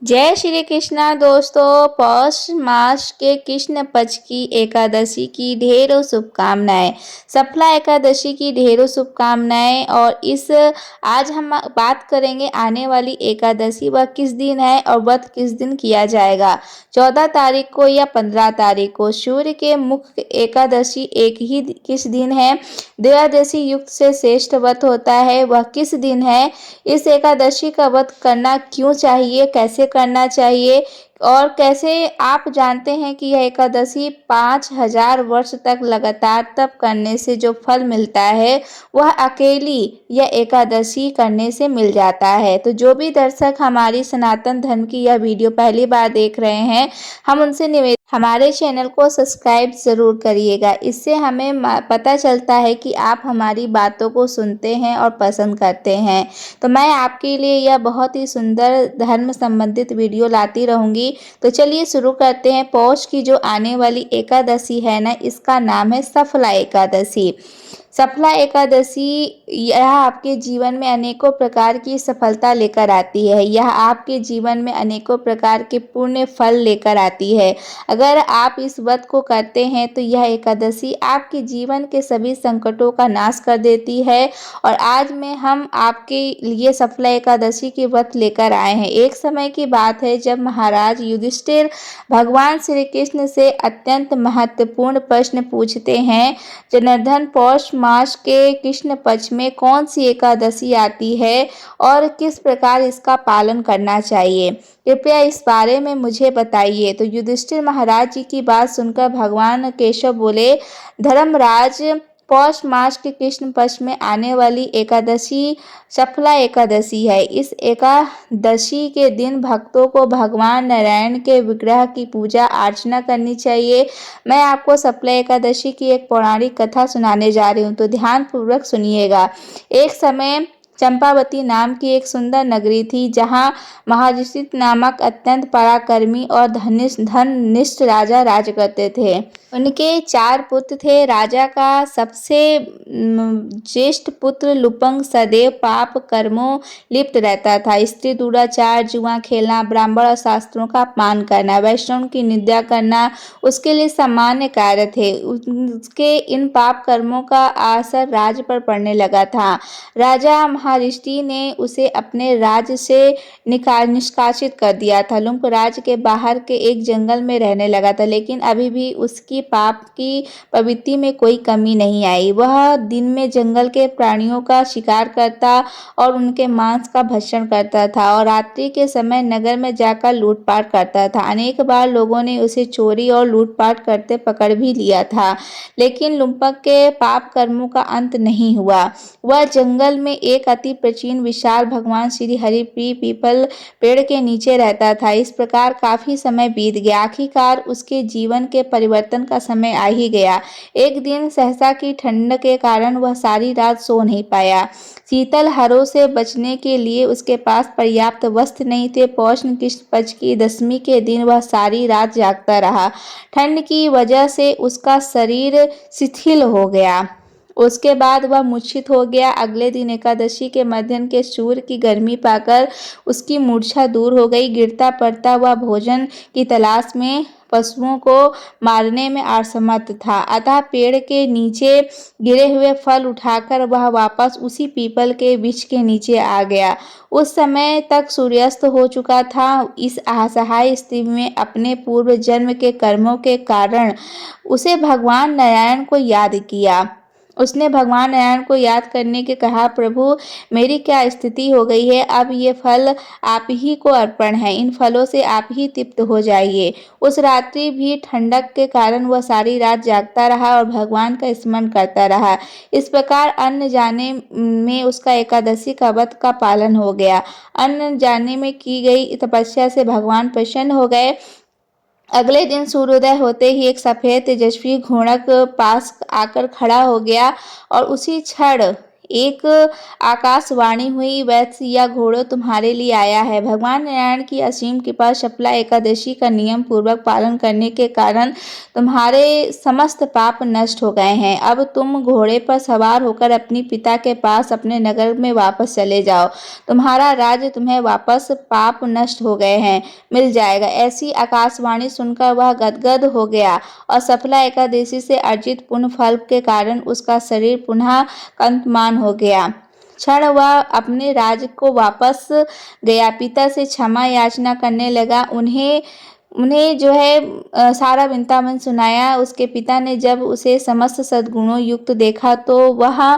जय श्री कृष्णा दोस्तों। पौष मास के कृष्ण पक्ष की एकादशी की ढेरों शुभकामनाएं। सफला एकादशी की ढेरों शुभकामनाएं। और इस आज हम बात करेंगे आने वाली एकादशी वह किस दिन है और व्रत किस दिन किया जाएगा। 14 तारीख को या 15 तारीख को। सूर्य के मुख्य एकादशी एक ही किस दिन है। द्वादशी युक्त से श्रेष्ठ व्रत होता है वह किस दिन है। इस एकादशी का व्रत करना क्यों चाहिए, कैसे करना चाहिए और कैसे आप जानते हैं कि यह एकादशी 5000 वर्ष तक लगातार तप करने से जो फल मिलता है वह अकेली यह एकादशी करने से मिल जाता है। तो जो भी दर्शक हमारी सनातन धर्म की यह वीडियो पहली बार देख रहे हैं, हम उनसे निवेदन हमारे चैनल को सब्सक्राइब ज़रूर करिएगा। इससे हमें पता चलता है कि आप हमारी बातों को सुनते हैं और पसंद करते हैं। तो मैं आपके लिए यह बहुत ही सुंदर धर्म संबंधित वीडियो लाती रहूँगी। तो चलिए शुरू करते हैं। पौष की जो आने वाली एकादशी है ना, इसका नाम है सफला एकादशी। सफला एकादशी यह आपके जीवन में अनेकों प्रकार की सफलता लेकर आती है। यह आपके जीवन में अनेकों प्रकार के पुण्य फल लेकर आती है। अगर आप इस व्रत को करते हैं तो यह एकादशी आपके जीवन के सभी संकटों का नाश कर देती है। और आज में हम आपके लिए सफला एकादशी के व्रत लेकर आए हैं। एक समय की बात है जब महाराज युधिष्ठिर भगवान श्री कृष्ण से अत्यंत महत्वपूर्ण प्रश्न पूछते हैं। जनार्दन, पौष मास के कृष्ण पक्ष में कौन सी एकादशी आती है और किस प्रकार इसका पालन करना चाहिए, कृपया इस बारे में मुझे बताइए। तो युधिष्ठिर महाराज जी की बात सुनकर भगवान केशव बोले, धर्मराज, पौष मास के कृष्ण पक्ष में आने वाली एकादशी सफला एकादशी है। इस एकादशी के दिन भक्तों को भगवान नारायण के विग्रह की पूजा अर्चना करनी चाहिए। मैं आपको सफला एकादशी की एक पौराणिक कथा सुनाने जा रही हूँ, तो ध्यान पूर्वक सुनिएगा। एक समय चंपावती नाम की एक सुंदर नगरी थी जहां महाऋषि नामक अत्यंत पराक्रमी और धर्मनिष्ठ राजा राज करते थे। उनके 4 पुत्र थे। राजा का सबसे ज्येष्ठ पुत्र लुपंग सदैव पाप कर्मों लिप्त रहता था। स्त्री दुराचार, जुआ खेलना, ब्राह्मण और शास्त्रों का अपमान करना, वैष्णव की निंदा करना उसके लिए सामान्य कार्य थे। उसके इन पाप कर्मों का असर राज्य पर पड़ने लगा था। राजा महर्षि ने उसे अपने राज्य से निष्कासित कर दिया था। लुम्प राज्य के बाहर के एक जंगल में रहने लगा था, लेकिन अभी भी उसकी पाप की प्रवृत्ति में कोई कमी नहीं आई। वह दिन में जंगल के प्राणियों का शिकार करता और उनके मांस का भक्षण करता था और रात्रि के समय नगर में जाकर लूटपाट करता था। अनेक बार लोगों ने उसे चोरी और लूटपाट करते पकड़ भी लिया था, लेकिन लुम्पक के पाप कर्मों का अंत नहीं हुआ। वह जंगल में एक अति प्राचीन विशाल भगवान श्री हरि प्रिय पीपल पेड़ के नीचे रहता था। इस प्रकार काफी समय बीत गया। आखिरकार उसके जीवन के परिवर्तन का समय आ ही गया। एक दिन सहसा की ठंड के कारण वह सारी रात सो नहीं पाया। शीतल हरों से बचने के लिए उसके पास पर्याप्त वस्त्र नहीं थे। पौष कृष्ण पक्ष की दशमी के दिन वह सारी रात जागता रहा। ठंड की वजह से उसका शरीर शिथिल हो गया। उसके बाद वह मूर्छित हो गया। अगले दिन एकादशी के मध्याह्न के सूर्य की गर्मी पाकर उसकी मूर्छा दूर हो गई। गिरता पड़ता वह भोजन की तलाश में पशुओं को मारने में असमर्थ था, अतः पेड़ के नीचे गिरे हुए फल उठाकर वह वापस उसी पीपल के वृक्ष के नीचे आ गया। उस समय तक सूर्यास्त हो चुका था। इस असहाय स्थिति में अपने पूर्व जन्म के कर्मों के कारण उसे भगवान नारायण को याद किया। उसने भगवान नारायण को याद करने के कहा, प्रभु, मेरी क्या स्थिति हो गई है। अब ये फल आप ही को अर्पण है। इन फलों से आप ही तृप्त हो जाइए। उस रात्रि भी ठंडक के कारण वह सारी रात जागता रहा और भगवान का स्मरण करता रहा। इस प्रकार अन्न जाने में उसका एकादशी का व्रत का पालन हो गया। अन्न जाने में की गई तपस्या से भगवान प्रसन्न हो गए। अगले दिन सूर्योदय होते ही एक सफेद तेजस्वी घोड़क पास आकर खड़ा हो गया और उसी क्षण एक आकाशवाणी हुई, वैश्य या घोड़ों तुम्हारे लिए आया है। भगवान नारायण की असीम कृपा शप्ला एकादशी का नियम पूर्वक पालन करने के कारण तुम्हारे समस्त पाप नष्ट हो गए हैं। अब तुम घोड़े पर सवार होकर अपने पिता के पास अपने नगर में वापस चले जाओ। तुम्हारा राज्य तुम्हें वापस पाप नष्ट हो गए हैं मिल जाएगा। ऐसी आकाशवाणी सुनकर वह गदगद हो गया और शप्ला एकादशी से अर्जित पुण्य फल के कारण उसका शरीर पुनः कंपमान हो गया। क्षण वह अपने राज्य को वापस गया, पिता से क्षमा याचना करने लगा। उन्हें उन्हें जो है सारा वृत्तांत सुनाया। उसके पिता ने जब उसे समस्त सद्गुणों युक्त देखा तो वह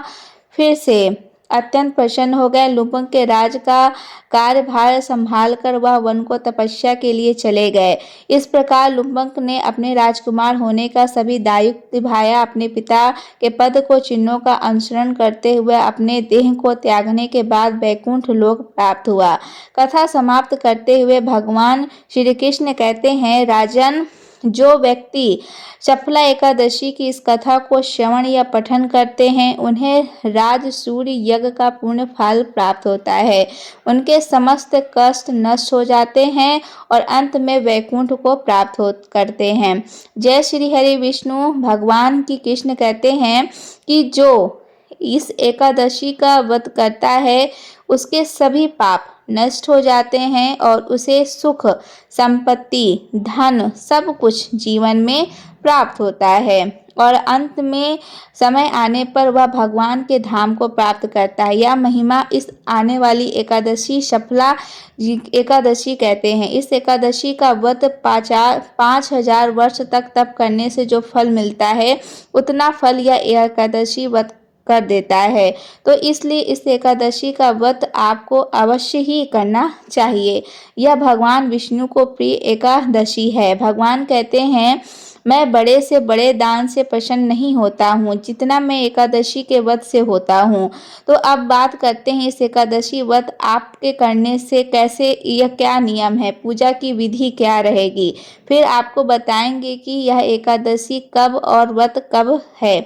फिर से अत्यंत प्रसन्न हो गए। लुम्पंग के राज का कार्यभार संभालकर वह वन को तपस्या के लिए चले गए। इस प्रकार लुम्पंग ने अपने राजकुमार होने का सभी दायित्व निभाया। अपने पिता के पद को चिन्हों का अनुसरण करते हुए अपने देह को त्यागने के बाद वैकुंठ लोक प्राप्त हुआ। कथा समाप्त करते हुए भगवान श्री कृष्ण कहते हैं, राजन, जो व्यक्ति शप्ला एकादशी की इस कथा को श्रवण या पठन करते हैं उन्हें राजसूय यज्ञ का पूर्ण फल प्राप्त होता है। उनके समस्त कष्ट नष्ट हो जाते हैं और अंत में वैकुंठ को प्राप्त करते हैं। जय श्री हरि विष्णु। भगवान की कृष्ण कहते हैं कि जो इस एकादशी का व्रत करता है उसके सभी पाप नष्ट हो जाते हैं और उसे सुख, संपत्ति, धन सब कुछ जीवन में प्राप्त होता है और अंत में समय आने पर वह भगवान के धाम को प्राप्त करता है। यह महिमा इस आने वाली एकादशी शप्ला एकादशी कहते हैं। इस एकादशी का व्रत 5000 वर्ष तक तप करने से जो फल मिलता है उतना फल यह एकादशी व्रत कर देता है। तो इसलिए इस एकादशी का व्रत आपको अवश्य ही करना चाहिए। यह भगवान विष्णु को प्रिय एकादशी है। भगवान कहते हैं, मैं बड़े से बड़े दान से प्रसन्न नहीं होता हूँ जितना मैं एकादशी के व्रत से होता हूँ। तो अब बात करते हैं इस एकादशी व्रत आपके करने से कैसे, यह क्या नियम है, पूजा की विधि क्या रहेगी, फिर आपको बताएंगे कि यह एकादशी कब और व्रत कब है।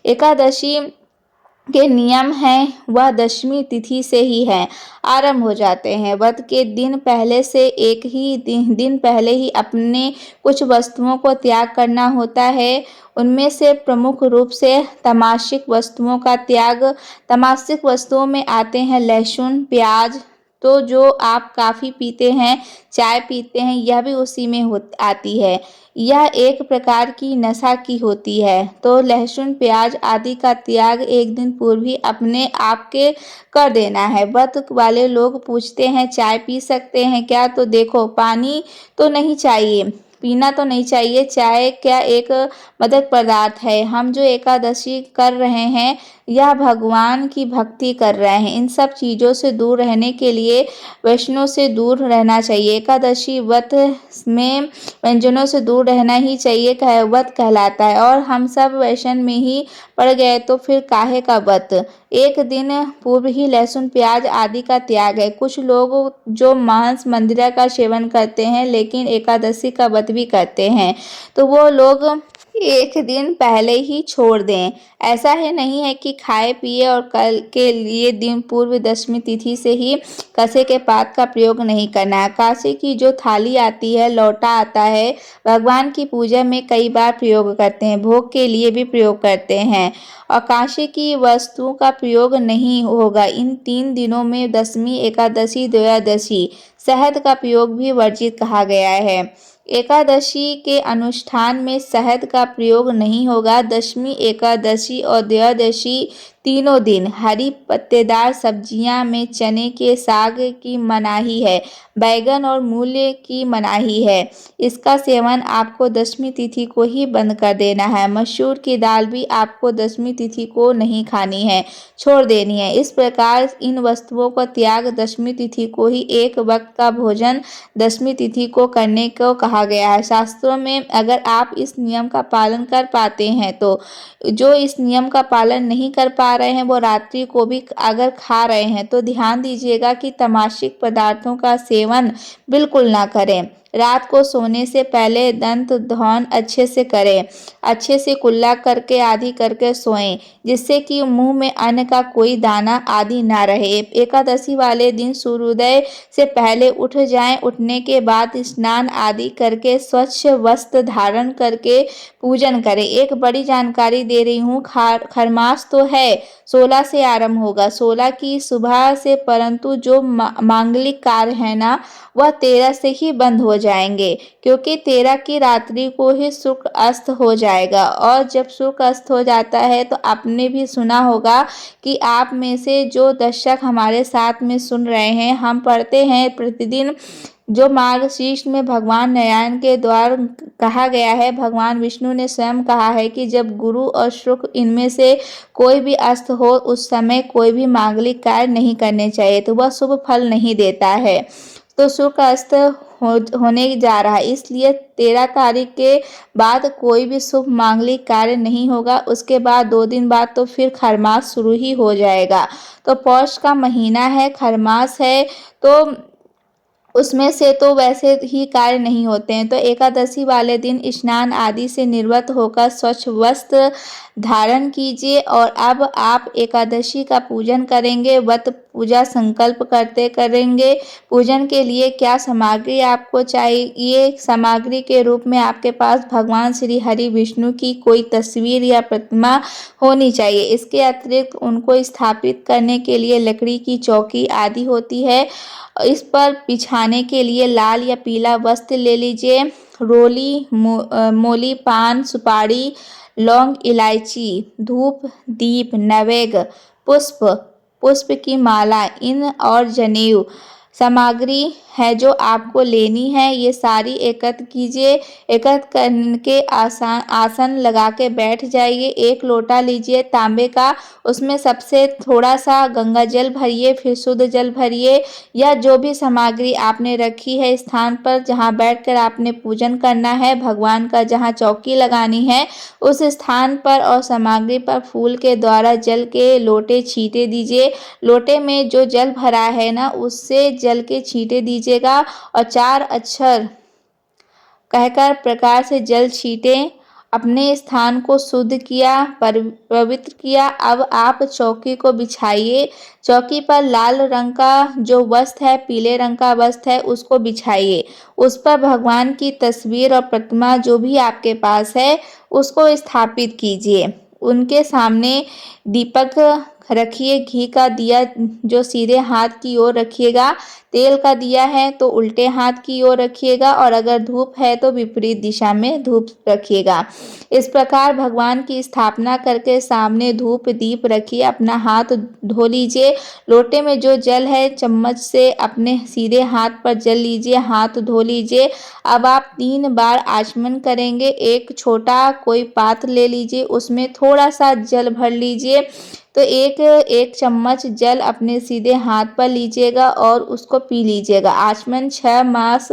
एकादशी के नियम हैं वह दशमी तिथि से ही है आरंभ हो जाते हैं। व्रत के दिन पहले से एक ही दिन पहले ही अपने कुछ वस्तुओं को त्याग करना होता है। उनमें से प्रमुख रूप से तामसिक वस्तुओं का त्याग। तामसिक वस्तुओं में आते हैं लहसुन, प्याज, तो जो आप काफ़ी पीते हैं, चाय पीते हैं, यह भी उसी में आती है। यह एक प्रकार की नशा की होती है। तो लहसुन, प्याज आदि का त्याग एक दिन पूर्व ही अपने आप के कर देना है। व्रत वाले लोग पूछते हैं चाय पी सकते हैं क्या, तो देखो पानी तो नहीं चाहिए, पीना तो नहीं चाहिए। चाय क्या एक मदक पदार्थ है। हम जो एकादशी कर रहे हैं यह भगवान की भक्ति कर रहे हैं। इन सब चीज़ों से दूर रहने के लिए वैष्णव से दूर रहना चाहिए। एकादशी व्रत में व्यंजनों से दूर रहना ही चाहिए, व्रत कहलाता है। और हम सब वैष्णव में ही पड़ गए तो फिर काहे का व्रत। एक दिन पूर्व ही लहसुन, प्याज आदि का त्याग है। कुछ लोग जो मांस, मंदिरा का सेवन करते हैं लेकिन एकादशी का व्रत भी करते हैं तो वो लोग एक दिन पहले ही छोड़ दें। ऐसा है नहीं है कि खाए पिए और कल के लिए दिन पूर्व दशमी तिथि से ही कसे के पात का प्रयोग नहीं करना है। कासे की जो थाली आती है, लौटा आता है, भगवान की पूजा में कई बार प्रयोग करते हैं, भोग के लिए भी प्रयोग करते हैं और कांसे की वस्तुओं का प्रयोग नहीं होगा। इन 3 दिनों में दशमी, एकादशी, द्वादशी, शहद का प्रयोग भी वर्जित कहा गया है। एकादशी के अनुष्ठान में शहद का प्रयोग नहीं होगा। दशमी, एकादशी और द्वादशी तीनों दिन हरी पत्तेदार सब्जियां में चने के साग की मनाही है, बैगन और मूली की मनाही है। इसका सेवन आपको दशमी तिथि को ही बंद कर देना है। मसूर की दाल भी आपको दशमी तिथि को नहीं खानी है, छोड़ देनी है। इस प्रकार इन वस्तुओं का त्याग दशमी तिथि को ही एक वक्त का भोजन दशमी तिथि को करने को कहा गया है। शास्त्रों में अगर आप इस नियम का पालन कर पाते हैं तो, जो इस नियम का पालन नहीं कर पा खा रहे हैं वो रात्रि को भी अगर खा रहे हैं तो ध्यान दीजिएगा कि तमाशक पदार्थों का सेवन बिल्कुल ना करें। रात को सोने से पहले दंत धौन अच्छे से करें, अच्छे से कुल्ला करके आदि करके सोएं, जिससे कि मुंह में अन्न का कोई दाना आदि ना रहे। एकादशी वाले दिन सूर्योदय से पहले उठ जाएं, उठने के बाद स्नान आदि करके स्वच्छ वस्त्र धारण करके पूजन करें। एक बड़ी जानकारी दे रही हूँ, खरमास तो है 16 से आरंभ होगा, 16 की सुबह से, परंतु जो मांगलिक कार्य है ना वह 13 से ही बंद हो जाएंगे, क्योंकि 13 की रात्रि को ही शुक्र अस्त हो जाएगा। और जब शुक्र अस्त हो जाता है तो आपने भी सुना होगा कि आप में से जो दर्शक हमारे साथ में सुन रहे हैं, हम पढ़ते हैं प्रतिदिन जो मार्गशीर्ष में भगवान नारायण के द्वारा कहा गया है, भगवान विष्णु ने स्वयं कहा है कि जब गुरु और शुक्र इनमें से कोई भी अस्त हो उस समय कोई भी मांगलिक कार्य नहीं करने चाहिए, तो वह शुभ फल नहीं देता है। तो शुक्र अस्त होने जा रहा है, इसलिए 13 तारीख के बाद कोई भी शुभ मांगलिक कार्य नहीं होगा। उसके बाद 2 दिन बाद तो फिर खरमास शुरू ही हो जाएगा। तो पौष का महीना है, खरमास है, तो उसमें से तो वैसे ही कार्य नहीं होते हैं। तो एकादशी वाले दिन स्नान आदि से निवृत्त होकर स्वच्छ वस्त्र धारण कीजिए। और अब आप एकादशी का पूजन करेंगे, व्रत पूजा संकल्प करते करेंगे। पूजन के लिए क्या सामग्री आपको चाहिए? सामग्री के रूप में आपके पास भगवान श्री हरि विष्णु की कोई तस्वीर या प्रतिमा होनी चाहिए। इसके अतिरिक्त उनको स्थापित करने के लिए लकड़ी की चौकी आदि होती है। इस पर बिछाने के लिए लाल या पीला वस्त्र ले लीजिए। रोली, मोली, पान, सुपारी, लौंग, इलायची, धूप, दीप, नवेग, पुष्प की माला, इन और जनेऊ सामग्री है जो आपको लेनी है। ये सारी एकत्र कीजिए। एकत्र करके आसन लगा के बैठ जाइए। एक लोटा लीजिए तांबे का, उसमें सबसे थोड़ा सा गंगा जल भरिए, फिर शुद्ध जल भरिए, या जो भी सामग्री आपने रखी है स्थान पर जहाँ बैठकर आपने पूजन करना है, भगवान का जहाँ चौकी लगानी है उस स्थान पर और सामग्री पर फूल के द्वारा जल के लोटे छींटे दीजिए। लोटे में जो जल भरा है ना उससे जल के छींटे दीजिएगा और 4 अक्षर कहकर प्रकार से जल छींटे। अपने स्थान को शुद्ध किया, पवित्र किया। अब आप चौकी को बिछाइए। चौकी पर लाल रंग का जो वस्त्र है, पीले रंग का वस्त्र है, उसको बिछाइए। उस पर भगवान की तस्वीर और प्रतिमा जो भी आपके पास है उसको स्थापित कीजिए। उनके सामने दीपक रखिए, घी का दिया जो सीधे हाथ की ओर रखिएगा, तेल का दिया है तो उल्टे हाथ की ओर रखिएगा, और अगर धूप है तो विपरीत दिशा में धूप रखिएगा। इस प्रकार भगवान की स्थापना करके सामने धूप दीप रखिए। अपना हाथ धो लीजिए। लोटे में जो जल है चम्मच से अपने सीधे हाथ पर जल लीजिए, हाथ धो लीजिए। अब आप 3 बार आचमन करेंगे। एक छोटा कोई पात्र ले लीजिए, उसमें थोड़ा सा जल भर लीजिए। तो एक चम्मच जल अपने सीधे हाथ पर लीजिएगा और उसको पी लीजिएगा। आचमन 6 मास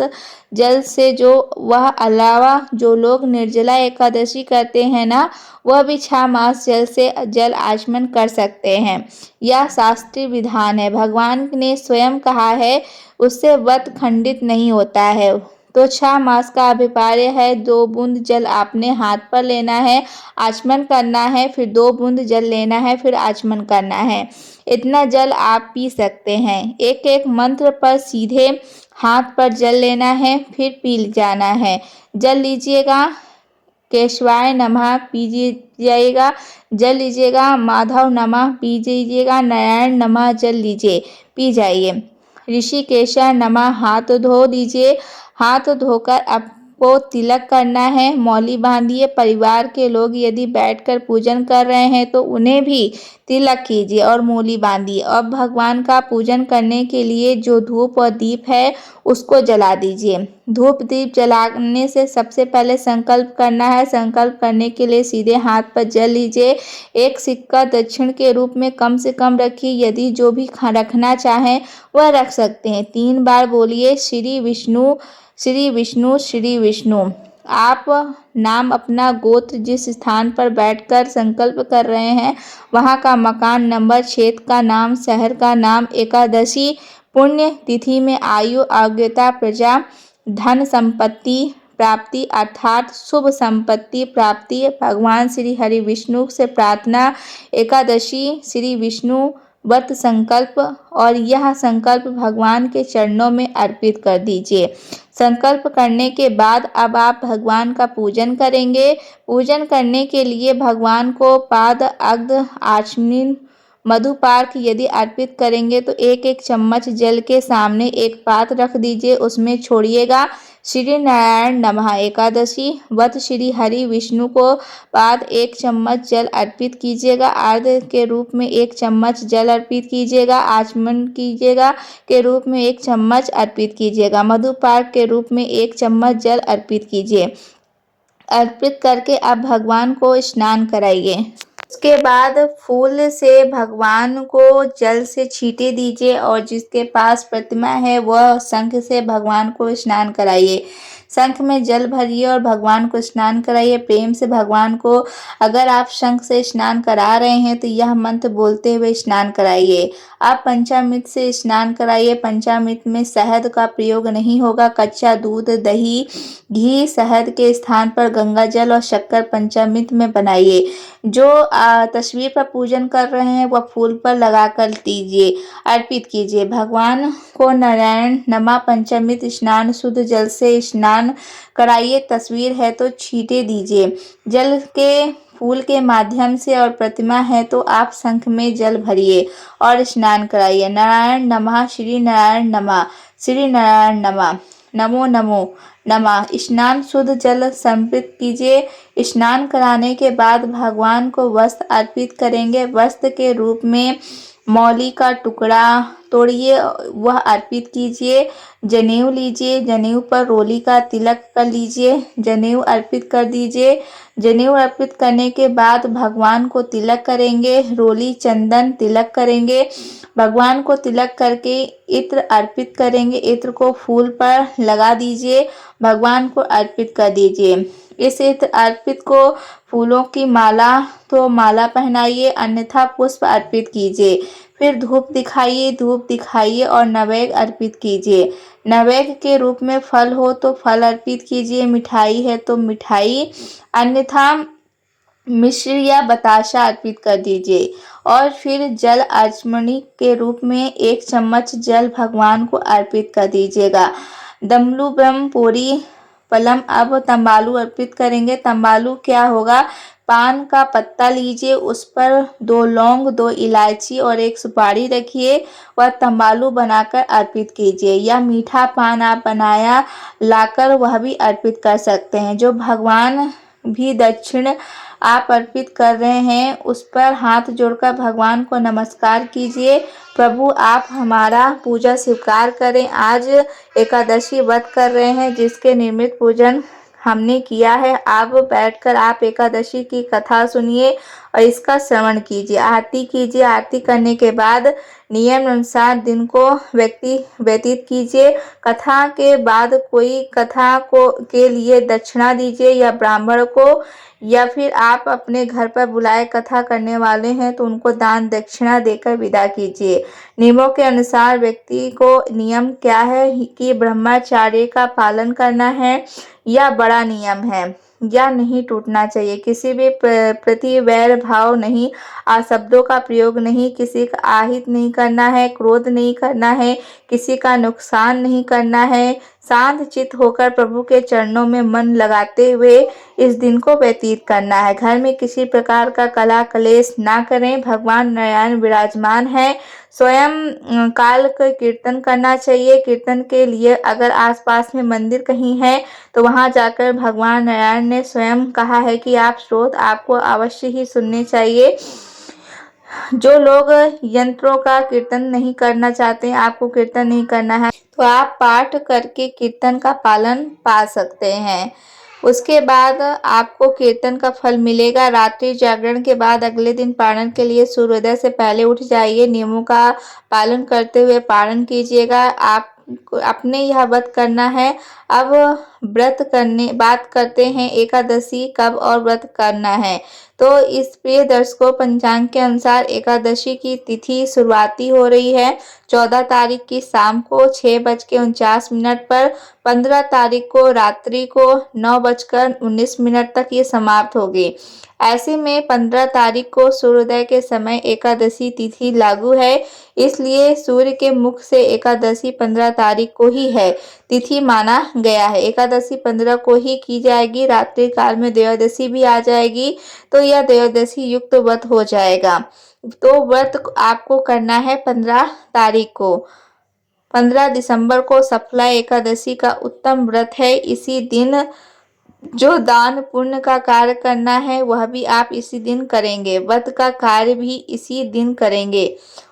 जल से जो वह अलावा जो लोग निर्जला एकादशी करते हैं ना वह भी 6 मास जल से जल आचमन कर सकते हैं। यह शास्त्रीय विधान है, भगवान ने स्वयं कहा है, उससे व्रत खंडित नहीं होता है। तो 6 मास का अभिप्राय है 2 बूंद जल आपने हाथ पर लेना है, आचमन करना है, फिर 2 बूंद जल लेना है, फिर आचमन करना है। इतना जल आप पी सकते हैं। एक एक मंत्र पर सीधे हाथ पर जल लेना है, फिर पी जाना है। जल लीजिएगा, केशवाय नमः पीजिएगा, जल लीजिएगा, माधव नमः पीजिएगा, नारायण नमः जल लीजिए, पी जाइए। ऋषिकेशाय नमः हाथ धो दीजिए। हाथ धोकर आपको तिलक करना है, मौली बांधिए। परिवार के लोग यदि बैठकर पूजन कर रहे हैं तो उन्हें भी तिलक कीजिए और मौली बांधिए। अब भगवान का पूजन करने के लिए जो धूप और दीप है उसको जला दीजिए। धूप दीप जलाने से सबसे पहले संकल्प करना है। संकल्प करने के लिए सीधे हाथ पर जल लीजिए। एक सिक्का दक्षिण के रूप में कम से कम रखिए, यदि जो भी रखना चाहें वह रख सकते हैं। 3 बार बोलिए श्री विष्णु श्री विष्णु श्री विष्णु। आप नाम अपना गोत्र जिस स्थान पर बैठकर संकल्प कर रहे हैं वहाँ का मकान नंबर, क्षेत्र का नाम, शहर का नाम, एकादशी पुण्य तिथि में आयु, आरोग्यता, प्रजा, धन संपत्ति प्राप्ति अर्थात शुभ संपत्ति प्राप्ति, भगवान श्री हरि विष्णु से प्रार्थना, एकादशी श्री विष्णु व्रत संकल्प, और यह संकल्प भगवान के चरणों में अर्पित कर दीजिए। संकल्प करने के बाद अब आप भगवान का पूजन करेंगे। पूजन करने के लिए भगवान को पाद, अर्घ्य, आचमन, मधुपार्क यदि अर्पित करेंगे तो एक एक चम्मच जल के सामने एक पात्र रख दीजिए, उसमें छोड़िएगा। श्री नारायण नमः एकादशी व्रत श्री हरि विष्णु को पाद 1 चम्मच जल अर्पित कीजिएगा। अर्घ्य के रूप में 1 चम्मच जल अर्पित कीजिएगा। आचमन कीजिएगा के रूप में 1 चम्मच अर्पित कीजिएगा। मधुपार्क के रूप में 1 चम्मच जल अर्पित कीजिए। अर्पित करके आप भगवान को स्नान कराइए। उसके बाद फूल से भगवान को जल से छींटे दीजिए और जिसके पास प्रतिमा है वह शंख से भगवान को स्नान कराइए। शंख में जल भरिए और भगवान को स्नान कराइए प्रेम से। भगवान को अगर आप शंख से स्नान करा रहे हैं तो यह मंत्र बोलते हुए स्नान कराइए। आप पंचामृत से स्नान कराइए। पंचामृत में शहद का प्रयोग नहीं होगा। कच्चा दूध, दही, घी, शहद के स्थान पर गंगा जल और शक्कर पंचामृत में बनाइए। जो तस्वीर पर पूजन कर रहे हैं वह फूल पर लगाकर दीजिए, अर्पित कीजिए। भगवान को नारायण नमः पंचामृत स्नान शुद्ध जल से स्नान कराइए। तस्वीर है तो छींटे दीजिए जल के फूल के माध्यम से, और प्रतिमा है तो आप शंख में जल भरिए और स्नान कराइए। नारायण नमः, श्री नारायण नमः, श्री नारायण नमः, नमो नमो नमः। स्नान शुद्ध जल समर्पित कीजिए। स्नान कराने के बाद भगवान को वस्त्र अर्पित करेंगे। वस्त्र के रूप में मौली का टुकड़ा तोड़िए, वह अर्पित कीजिए। जनेऊ लीजिए, जनेऊ पर रोली का तिलक कर लीजिए, जनेऊ अर्पित कर दीजिए। जनेऊ अर्पित करने के बाद भगवान को तिलक करेंगे, रोली, चंदन, तिलक करेंगे। भगवान को तिलक करके इत्र अर्पित करेंगे। इत्र को फूल पर लगा दीजिए, भगवान को अर्पित कर दीजिए। इस इत्र अर्पित को फूलों की माला तो माला पहनाइए, अन्यथा पुष्प अर्पित कीजिए। फिर धूप दिखाइए और नैवेद्य अर्पित कीजिए। नैवेद्य के रूप में फल हो तो फल अर्पित कीजिए, मिठाई है तो मिठाई, अन्यथा मिश्र या बताशा अर्पित कर दीजिए। और फिर जल आचमनी के रूप में 1 चम्मच जल भगवान को अर्पित कर दीजिएगा। दमलू ब्रह्म पोरी पलम अब तंबालू अर्पित करेंगे। तंबालू क्या होगा? पान का पत्ता लीजिए, उस पर 2 लौंग, 2 इलायची और 1 सुपारी रखिए, वह तंबालू बनाकर अर्पित कीजिए। या मीठा पान आप बनाया लाकर वह भी अर्पित कर सकते हैं। जो भगवान भी दक्षिण आप अर्पित कर रहे हैं उस पर हाथ जोड़कर भगवान को नमस्कार कीजिए। प्रभु आप हमारा पूजा स्वीकार करें। आज एकादशी व्रत कर रहे हैं जिसके नियमित पूजन हमने किया है। अब बैठकर आप एकादशी की कथा सुनिए और इसका श्रवण कीजिए, आरती कीजिए। आरती करने के बाद नियम अनुसार दिन को व्यतीत कीजिए। कथा के बाद कोई कथा को के लिए दक्षिणा दीजिए या ब्राह्मण को, या फिर आप अपने घर पर बुलाए कथा करने वाले हैं तो उनको दान दक्षिणा देकर विदा कीजिए। नियमों के अनुसार व्यक्ति को नियम क्या है कि ब्रह्मचर्य का पालन करना है, यह बड़ा नियम है, या नहीं टूटना चाहिए। किसी भी प्रति वैर भाव नहीं, शब्दों का प्रयोग नहीं, किसी का आहित नहीं करना है, क्रोध नहीं करना है, किसी का नुकसान नहीं करना है। शांत चित्त होकर प्रभु के चरणों में मन लगाते हुए इस दिन को व्यतीत करना है। घर में किसी प्रकार का कलह कलेश ना करें। भगवान नारायण विराजमान है। स्वयं काल का कीर्तन करना चाहिए। कीर्तन के लिए अगर आसपास में मंदिर कहीं है तो वहां जाकर भगवान नारायण ने स्वयं कहा है कि आप श्रोत आपको अवश्य ही सुनने चाहिए। जो लोग यंत्रों का कीर्तन नहीं करना चाहते, आपको कीर्तन नहीं करना है, तो आप पाठ करके कीर्तन का पालन पा सकते हैं। उसके बाद आपको कीर्तन का फल मिलेगा। रात्रि जागरण के बाद अगले दिन पारण के लिए सूर्योदय से पहले उठ जाइए। नियमों का पालन करते हुए पारण कीजिएगा। आप अपने यह व्रत करना है। अब बात करते हैं एकादशी कब और व्रत करना है। तो इस प्रिय दर्शकों, पंचांग के अनुसार एकादशी की तिथि शुरुआती हो रही है 14 तारीख की शाम को 6:49 पर। 15 तारीख को रात्रि को 9:19 तक ये समाप्त होगी। ऐसे में 15 तारीख को सूर्योदय के समय एकादशी तिथि लागू है, इसलिए सूर्य के मुख से एकादशी 15 तारीख को ही है तिथि माना गया है। एकादशी 15 को ही की जाएगी, रात्रि काल में त्रयोदशी भी आ जाएगी, तो यह त्रयोदशी युक्त व्रत हो जाएगा। तो व्रत आपको करना है 15 तारीख को। 15 दिसंबर को सफला एकादशी का उत्तम व्रत है। इसी दिन जो दान पुण्य का कार्य करना है वह भी आप इसी दिन करेंगे, व्रत का कार्य भी इसी दिन करेंगे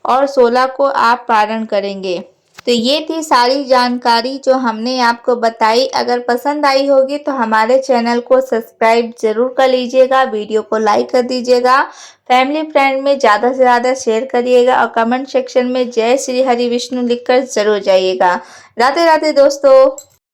और 16 को आप पारण करेंगे। तो ये थी सारी जानकारी जो हमने आपको बताई। अगर पसंद आई होगी तो हमारे चैनल को सब्सक्राइब जरूर कर लीजिएगा, वीडियो को लाइक कर दीजिएगा, फैमिली फ्रेंड में ज़्यादा से ज़्यादा शेयर करिएगा और कमेंट सेक्शन में जय श्री हरि विष्णु लिखकर जरूर जाइएगा। राधे राधे दोस्तों।